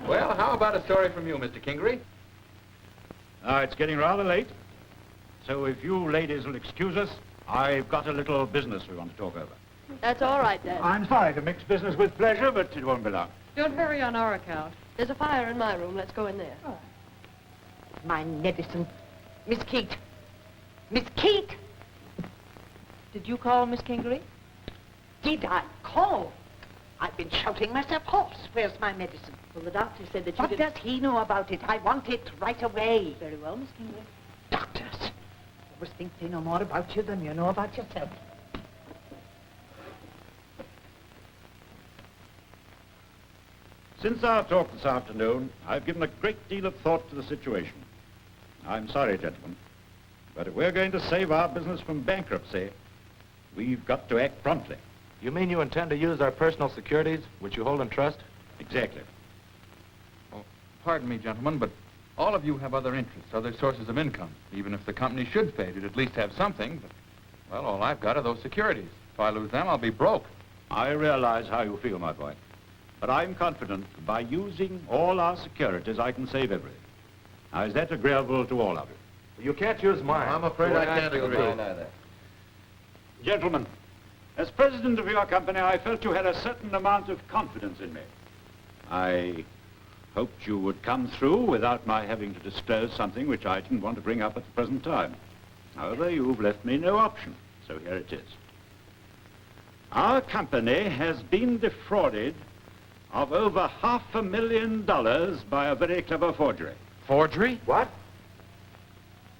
Well, how about a story from you, Mr. Kingery? It's getting rather late. So if you ladies will excuse us, I've got a little business we want to talk over. That's all right, Dad. I'm sorry to mix business with pleasure, but it won't be long. Don't hurry on our account. There's a fire in my room. Let's go in there. Oh. My medicine. Miss Keat. Miss Keat! Did you call, Miss Kingery? Did I call? I've been shouting myself hoarse. Where's my medicine? Well, the doctor said that you What does he know about it? I want it right away. Very well, Miss Kingery. Doctors always think they know more about you than you know about yourself. Since our talk this afternoon, I've given a great deal of thought to the situation. I'm sorry, gentlemen, but if we're going to save our business from bankruptcy, we've got to act promptly. You mean you intend to use our personal securities, which you hold in trust? Exactly. Oh, pardon me, gentlemen, but all of you have other interests, other sources of income. Even if the company should fade, you'd at least have something. But, well, all I've got are those securities. If I lose them, I'll be broke. I realize how you feel, my boy. But I'm confident that by using all our securities, I can save everything. Now, is that agreeable to all of you? You can't use mine. I'm afraid I can't agree. Gentlemen, as president of your company, I felt you had a certain amount of confidence in me. I hoped you would come through without my having to disclose something which I didn't want to bring up at the present time. However, you've left me no option, so here it is. Our company has been defrauded of over $500,000 by a very clever forgery. Forgery? What?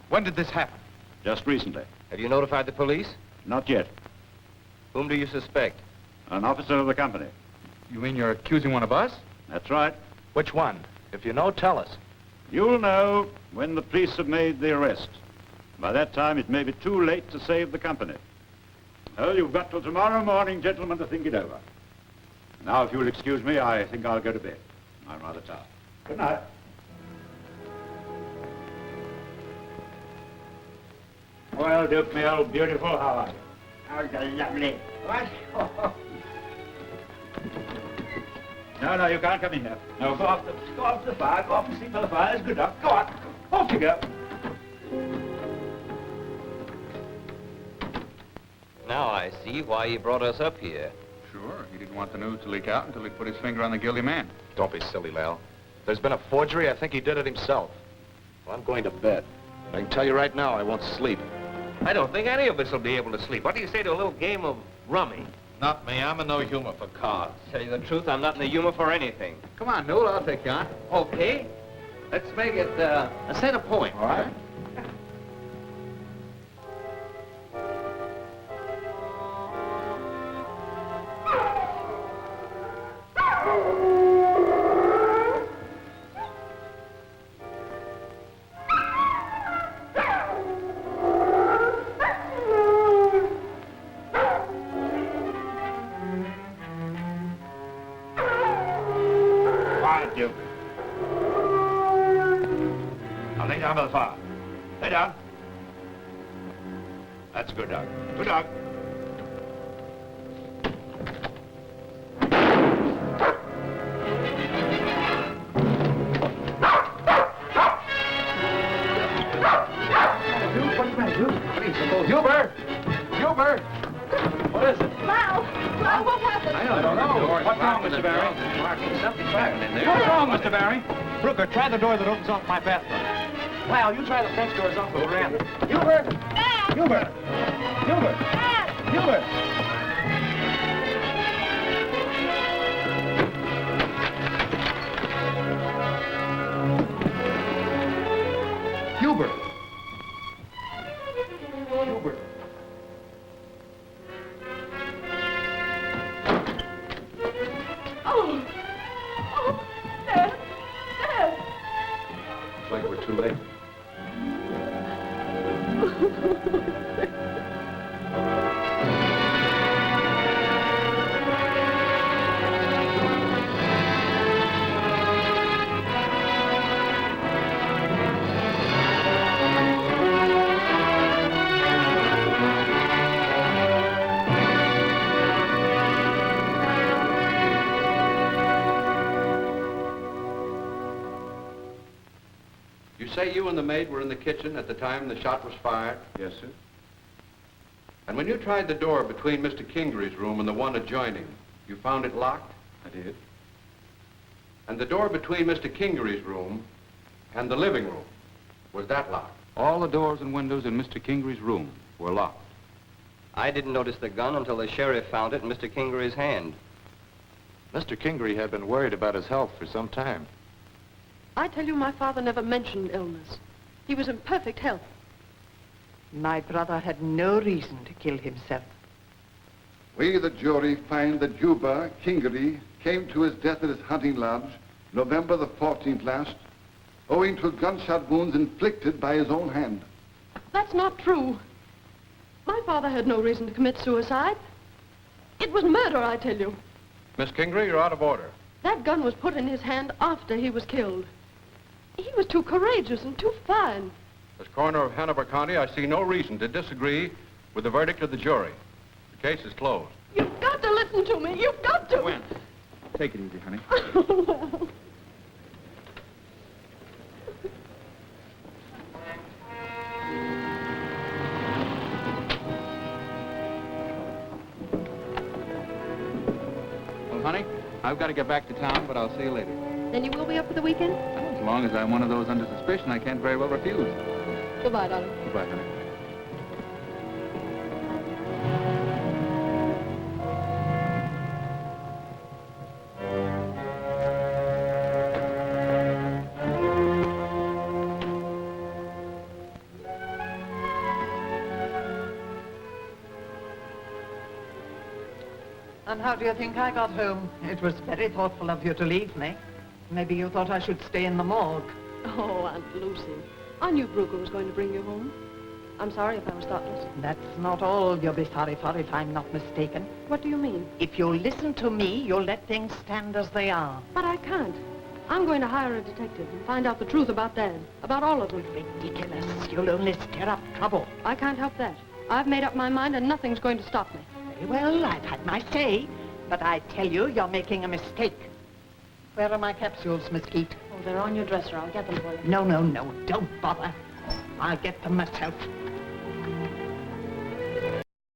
When did this happen? Just recently. Have you notified the police? Not yet. Whom do you suspect? An officer of the company. You mean you're accusing one of us? That's right. Which one? If you know, tell us. You'll know when the police have made the arrest. By that time, it may be too late to save the company. Well, you've got till tomorrow morning, gentlemen, to think it over. Now, if you'll excuse me, I think I'll go to bed. I'm rather tired. Good night. Well, Duke, me old beautiful, how are you? Oh, you're lovely. What? No, you can't come in here. No, go off the fire. Go off and sleep by the fire. It's good enough. Go on. Off you go. Now I see why you brought us up here. Sure. He didn't want the news to leak out until he put his finger on the guilty man. Don't be silly, Lal. If there's been a forgery, I think he did it himself. Well, I'm going to bed. I can tell you right now, I won't sleep. I don't think any of us will be able to sleep. What do you say to a little game of rummy? Not me. I'm in no humor for cards. Tell you the truth, I'm not in the humor for anything. Come on, Newell, I'll take you on. Okay. Let's make it a center point. All right. Quiet, Duke. Now lay down by the fire. Lay down. That's a good dog. Good dog. Hubert! Hubert! What is it? Lyle! Lyle, what happened? I don't know. What's wrong, Mr. Barry? Something's happening in there. What's wrong, Mr. Barry? Brooker, try the door that opens off my bathroom. Lyle, you try the French doors off the veranda. Hubert! Dad! Hubert! Hubert! Dad! Hubert! Hubert! Hubert. Oh! Oh! Dad! Dad! Looks like we're too late. say you and the maid were in the kitchen at the time the shot was fired? Yes, sir. And when you tried the door between Mr. Kingery's room and the one adjoining, you found it locked? I did. And the door between Mr. Kingery's room and the living room, was that locked? All the doors and windows in Mr. Kingery's room were locked. I didn't notice the gun until the sheriff found it in Mr. Kingery's hand. Mr. Kingery had been worried about his health for some time. I tell you, my father never mentioned illness. He was in perfect health. My brother had no reason to kill himself. We, the jury, find that Juba Kingery came to his death at his hunting lodge, November the 14th last, owing to gunshot wounds inflicted by his own hand. That's not true. My father had no reason to commit suicide. It was murder, I tell you. Miss Kingery, you're out of order. That gun was put in his hand after he was killed. He was too courageous and too fine. As coroner of Hanover County, I see no reason to disagree with the verdict of the jury. The case is closed. You've got to listen to me. You've got to. Gwen, take it easy, honey. Well, Well, honey, I've got to get back to town, but I'll see you later. then you will be up for the weekend? As long as I'm one of those under suspicion, I can't very well refuse. Goodbye, darling. Goodbye, honey. And how do you think I got home? It was very thoughtful of you to leave me. Maybe you thought I should stay in the morgue. Oh, Aunt Lucy. I knew Brooker was going to bring you home. I'm sorry if I was thoughtless. That's not all you'll be sorry for if I'm not mistaken. What do you mean? If you'll listen to me, you'll let things stand as they are. But I can't. I'm going to hire a detective and find out the truth about Dad. About all of them. Ridiculous. You'll only stir up trouble. I can't help that. I've made up my mind and nothing's going to stop me. Very well, I've had my say. But I tell you, you're making a mistake. Where are my capsules, Miss Keat? Oh, they're on your dresser. I'll get them for you. No, don't bother. I'll get them myself.